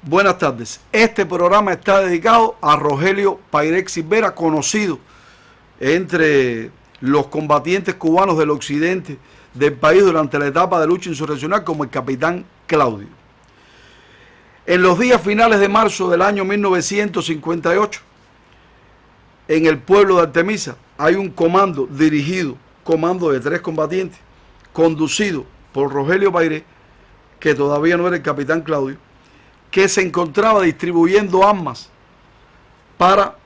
Buenas tardes. Este programa está dedicado a Rogelio Pairé Silvera, conocido entre los combatientes cubanos del occidente del país durante la etapa de lucha insurreccional como el capitán Claudio. En los días finales de marzo del año 1958, en el pueblo de Artemisa, hay un comando comando de 3 combatientes, conducido por Rogelio Pairé, que todavía no era el capitán Claudio, que se encontraba distribuyendo armas para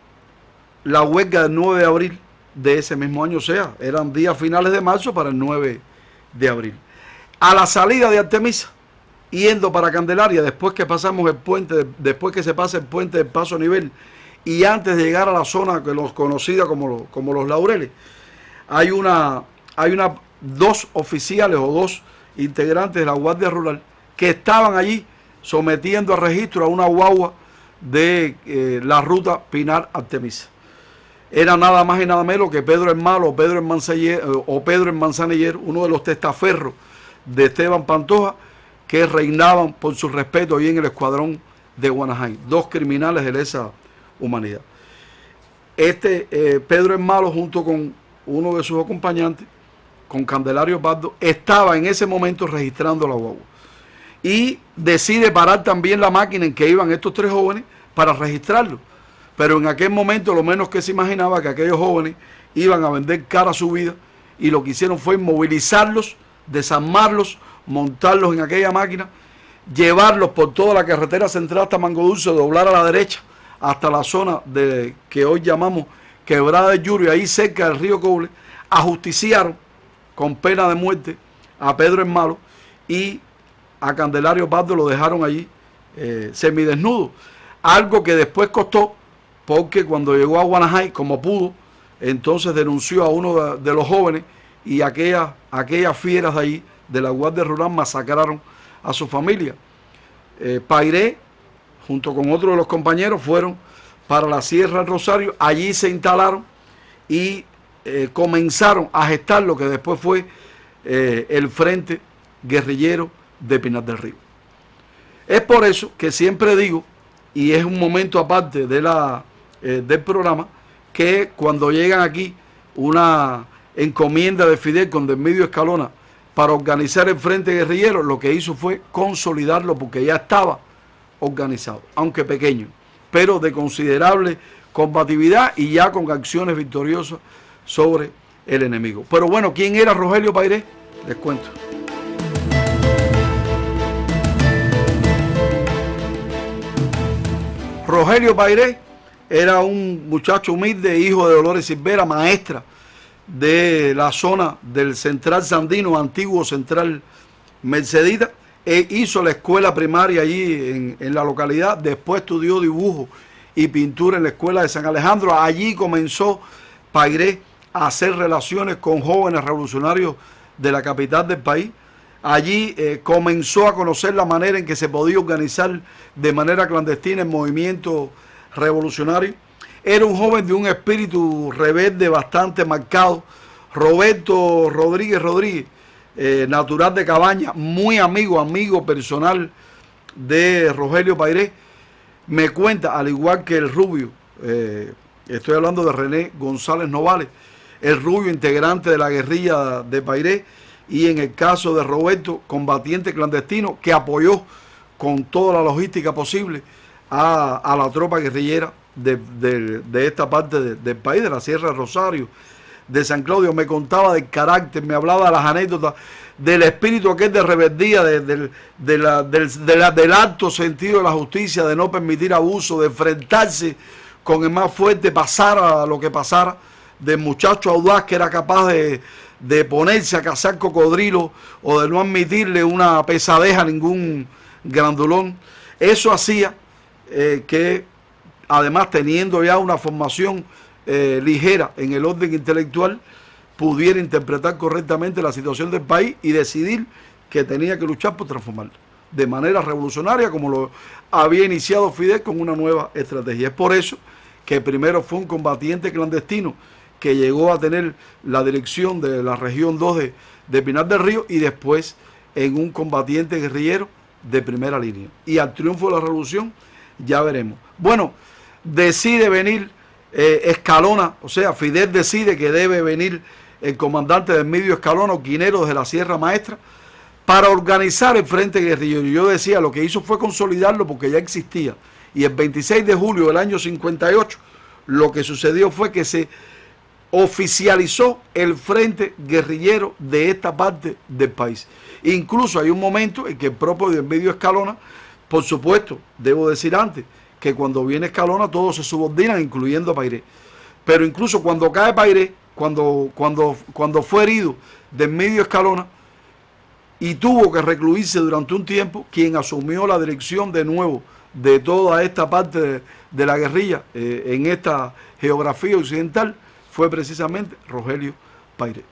la huelga del 9 de abril de ese mismo año, o sea, eran días finales de marzo para el 9 de abril. A la salida de Artemisa, yendo para Candelaria, después que pasamos el puente, después que se pasa el puente del Paso a Nivel, y antes de llegar a la zona que los conocida como los Laureles, hay dos oficiales o 2 integrantes de la Guardia Rural que estaban allí sometiendo a registro a una guagua de la ruta Pinar-Artemisa. Era nada más y nada menos que Pedro el Malo o Pedro el Manzaniller, uno de los testaferros de Esteban Pantoja, que reinaban por su respeto ahí en el escuadrón de Guanajay, 2 criminales de lesa humanidad. Pedro el Malo, junto con uno de sus acompañantes, con Candelario Pardo, estaba en ese momento registrando la guagua. Y decide parar también la máquina en que iban estos 3 jóvenes para registrarlo. Pero en aquel momento lo menos que se imaginaba que aquellos jóvenes iban a vender cara a su vida, y lo que hicieron fue movilizarlos, desarmarlos, montarlos en aquella máquina, llevarlos por toda la carretera central hasta Mango Dulce, doblar a la derecha hasta la zona que hoy llamamos Quebrada del Yurio, ahí cerca del río Coble. Ajusticiaron con pena de muerte a Pedro el Malo, y a Candelario Pardo lo dejaron allí semidesnudo, algo que después costó, porque cuando llegó a Guanajay, como pudo, entonces denunció a uno de los jóvenes, y aquellas fieras de allí de la Guardia Rural masacraron a su familia. Pairé, junto con otro de los compañeros, fueron para la Sierra del Rosario. Allí se instalaron y comenzaron a gestar lo que después fue el Frente Guerrillero de Pinar del Río. Es por eso que siempre digo, y es un momento aparte del programa, que cuando llegan aquí una encomienda de Fidel con Delmidio Escalona para organizar el Frente Guerrillero, lo que hizo fue consolidarlo, porque ya estaba organizado, aunque pequeño, pero de considerable combatividad y ya con acciones victoriosas sobre el enemigo. Pero bueno, ¿quién era Rogelio Pairé? Les cuento. Rogelio Pairé era un muchacho humilde, hijo de Dolores Silvera, maestra de la zona del Central Sandino, antiguo Central Mercedita. Hizo la escuela primaria allí en la localidad, después estudió dibujo y pintura en la escuela de San Alejandro. Allí comenzó Pairé a hacer relaciones con jóvenes revolucionarios de la capital del país. Allí comenzó a conocer la manera en que se podía organizar de manera clandestina el movimiento revolucionario. Era un joven de un espíritu rebelde bastante marcado. Roberto Rodríguez, natural de Cabaña, muy amigo personal de Rogelio Pairé, me cuenta, al igual que el Rubio, estoy hablando de René González Novales, el Rubio, integrante de la guerrilla de Pairé, y en el caso de Roberto, combatiente clandestino que apoyó con toda la logística posible a la tropa guerrillera de esta parte del país, de la Sierra de Rosario, de San Claudio. Me contaba del carácter, me hablaba de las anécdotas, del espíritu aquel de rebeldía, del alto sentido de la justicia, de no permitir abuso, de enfrentarse con el más fuerte, pasara lo que pasara, del muchacho audaz que era capaz de ponerse a cazar cocodrilos o de no admitirle una pesadez a ningún grandulón. Eso hacía que, además, teniendo ya una formación ligera en el orden intelectual, pudiera interpretar correctamente la situación del país y decidir que tenía que luchar por transformarlo de manera revolucionaria, como lo había iniciado Fidel con una nueva estrategia. Es por eso que primero fue un combatiente clandestino que llegó a tener la dirección de la región 2 de Pinar del Río, y después en un combatiente guerrillero de primera línea. Y al triunfo de la revolución ya veremos. Bueno, decide venir Escalona, o sea, Fidel decide que debe venir el comandante del medio Escalona, Quinero, desde la Sierra Maestra, para organizar el frente guerrillero. Y yo decía, lo que hizo fue consolidarlo porque ya existía. Y el 26 de julio del año 58, lo que sucedió fue que se oficializó el frente guerrillero de esta parte del país. Incluso hay un momento en que el propio del medio Escalona, por supuesto, debo decir antes, que cuando viene Escalona todos se subordinan, incluyendo a Pairé. Pero incluso cuando cae Pairé, cuando fue herido del medio Escalona y tuvo que recluirse durante un tiempo, quien asumió la dirección de nuevo de toda esta parte de la guerrilla en esta geografía occidental fue precisamente Rogelio Pairé,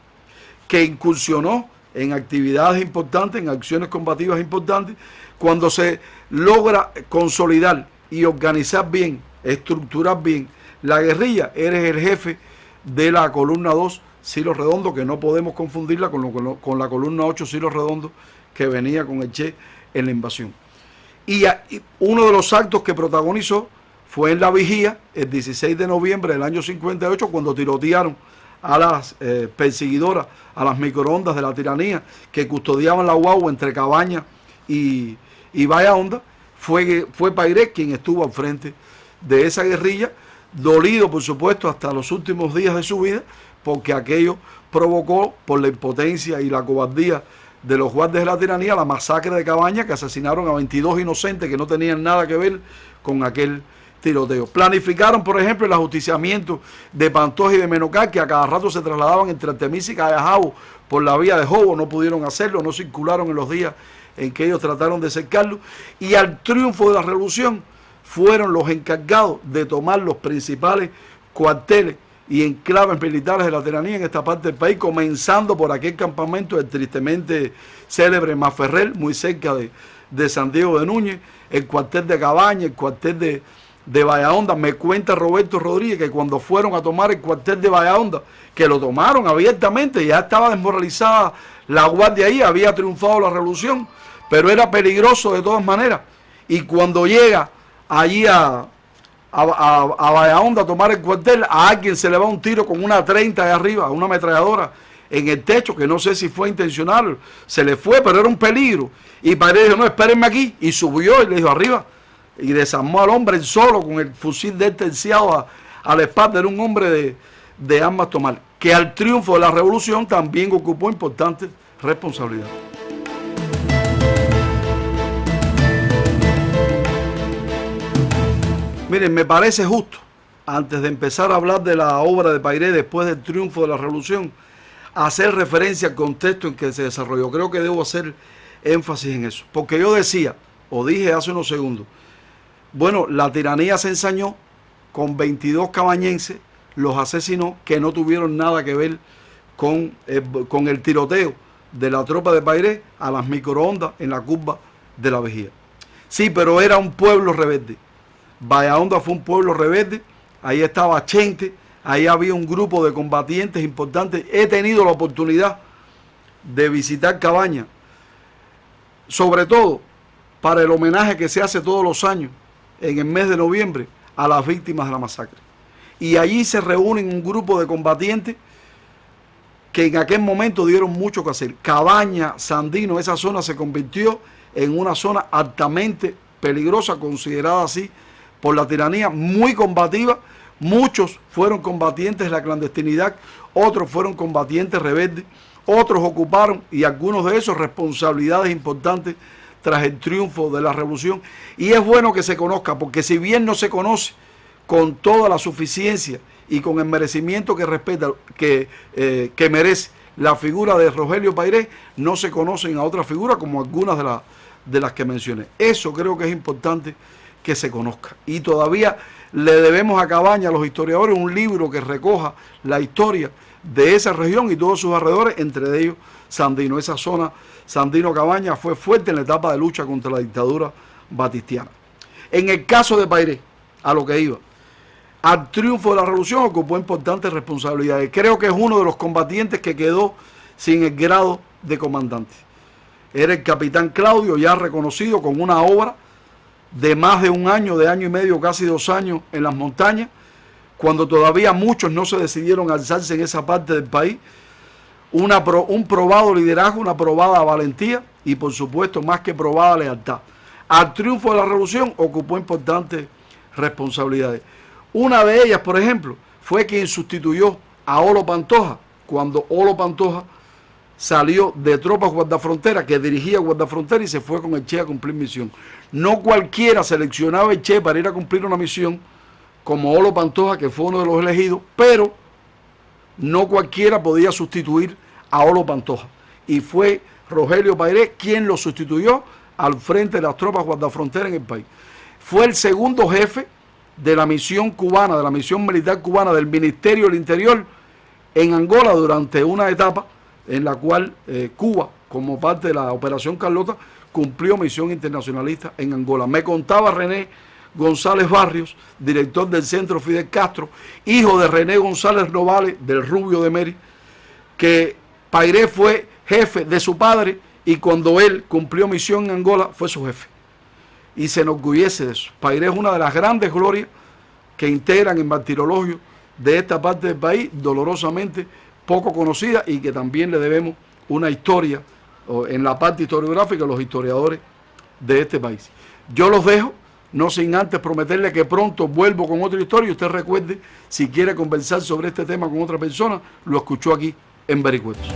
que incursionó en actividades importantes, en acciones combativas importantes. Cuando se logra consolidar y organizar bien, estructurar bien la guerrilla, eres el jefe de la columna 2, Silo Redondo, que no podemos confundirla con la columna 8, Silo Redondo, que venía con el Che en la invasión. Y uno de los actos que protagonizó fue en La Vigía, el 16 de noviembre del año 58, cuando tirotearon a las perseguidoras, a las microondas de la tiranía, que custodiaban la guagua entre Cabaña y Bahía Honda. Fue Pairé quien estuvo al frente de esa guerrilla, dolido por supuesto hasta los últimos días de su vida, porque aquello provocó, por la impotencia y la cobardía de los guardias de la tiranía, la masacre de Cabaña, que asesinaron a 22 inocentes que no tenían nada que ver con aquel tiroteo. Planificaron, por ejemplo, el ajusticiamiento de Pantoja y de Menocá, que a cada rato se trasladaban entre Artemisa y Callajabo por la vía de Jobo. No pudieron hacerlo, no circularon en los días en que ellos trataron de cercarlo. Y al triunfo de la revolución fueron los encargados de tomar los principales cuarteles y enclaves militares de la tiranía en esta parte del país, comenzando por aquel campamento del tristemente célebre Maferrer, muy cerca de San Diego de Núñez, el cuartel de Cabaña, el cuartel de Bahía Honda. Me cuenta Roberto Rodríguez que cuando fueron a tomar el cuartel de Bahía Honda, que lo tomaron abiertamente, ya estaba desmoralizada la guardia ahí, había triunfado la revolución, pero era peligroso de todas maneras. Y cuando llega allí a Bahía Honda a tomar el cuartel, a alguien se le va un tiro con una 30 de arriba, una ametralladora en el techo, que no sé si fue intencional, se le fue, pero era un peligro. Y Pairé dijo, no, espérenme aquí, y subió y le dijo arriba, y desarmó al hombre solo con el fusil de terciado a la espalda. Era un hombre de armas tomar, que al triunfo de la revolución también ocupó importante responsabilidad. Miren, me parece justo, antes de empezar a hablar de la obra de Pairé después del triunfo de la revolución, hacer referencia al contexto en que se desarrolló. Creo que debo hacer énfasis en eso, porque yo decía, o dije hace unos segundos, bueno, la tiranía se ensañó con 22 cabañenses, los asesinó, que no tuvieron nada que ver con el tiroteo de la tropa de Pairé a las microondas en la curva de La Vigía. Sí, pero era un pueblo rebelde. Bahía Honda fue un pueblo rebelde, ahí estaba Chente, ahí había un grupo de combatientes importantes. He tenido la oportunidad de visitar Cabaña, sobre todo para el homenaje que se hace todos los años en el mes de noviembre a las víctimas de la masacre. Y allí se reúnen un grupo de combatientes que en aquel momento dieron mucho que hacer. Cabaña, Sandino, esa zona se convirtió en una zona altamente peligrosa, considerada así por la tiranía, muy combativa. Muchos fueron combatientes de la clandestinidad, otros fueron combatientes rebeldes, otros ocuparon, y algunos de esos, responsabilidades importantes tras el triunfo de la revolución. Y es bueno que se conozca, porque si bien no se conoce con toda la suficiencia y con el merecimiento que merece la figura de Rogelio Pairé, no se conocen a otras figuras como algunas de las que mencioné. Eso creo que es importante que se conozca. Y todavía le debemos a Cabaña, a los historiadores, un libro que recoja la historia de esa región y todos sus alrededores, entre ellos Sandino. Esa zona, Sandino-Cabaña, fue fuerte en la etapa de lucha contra la dictadura batistiana. En el caso de Pairé, a lo que iba, al triunfo de la revolución ocupó importantes responsabilidades. Creo que es uno de los combatientes que quedó sin el grado de comandante. era el capitán Claudio, ya reconocido con una obra de más de un año, de año y medio, casi 2 años en las montañas, cuando todavía muchos no se decidieron a alzarse en esa parte del país. Un probado liderazgo, una probada valentía y por supuesto más que probada lealtad. Al triunfo de la revolución ocupó importantes responsabilidades. Una de ellas, por ejemplo, fue quien sustituyó a Olo Pantoja cuando Olo Pantoja salió de tropas guardafronteras, que dirigía guardafrontera y se fue con el Che a cumplir misión. No cualquiera seleccionaba el Che para ir a cumplir una misión como Olo Pantoja, que fue uno de los elegidos, pero no cualquiera podía sustituir a Olo Pantoja. Y fue Rogelio Pairé quien lo sustituyó al frente de las tropas guardafronteras en el país. Fue el segundo jefe de la misión cubana, de la misión militar cubana del Ministerio del Interior en Angola durante una etapa en la cual Cuba, como parte de la Operación Carlota, cumplió misión internacionalista en Angola. Me contaba René González Barrios, director del Centro Fidel Castro, hijo de René González Novales, del Rubio de Meri, que Pairé fue jefe de su padre y cuando él cumplió misión en Angola fue su jefe. Y se enorgullece de eso. Pairé es una de las grandes glorias que integran el martirologio de esta parte del país, dolorosamente poco conocida y que también le debemos una historia en la parte historiográfica a los historiadores de este país. Yo los dejo, no sin antes prometerle que pronto vuelvo con otra historia y usted recuerde, si quiere conversar sobre este tema con otra persona, lo escuchó aquí en Vericuetos.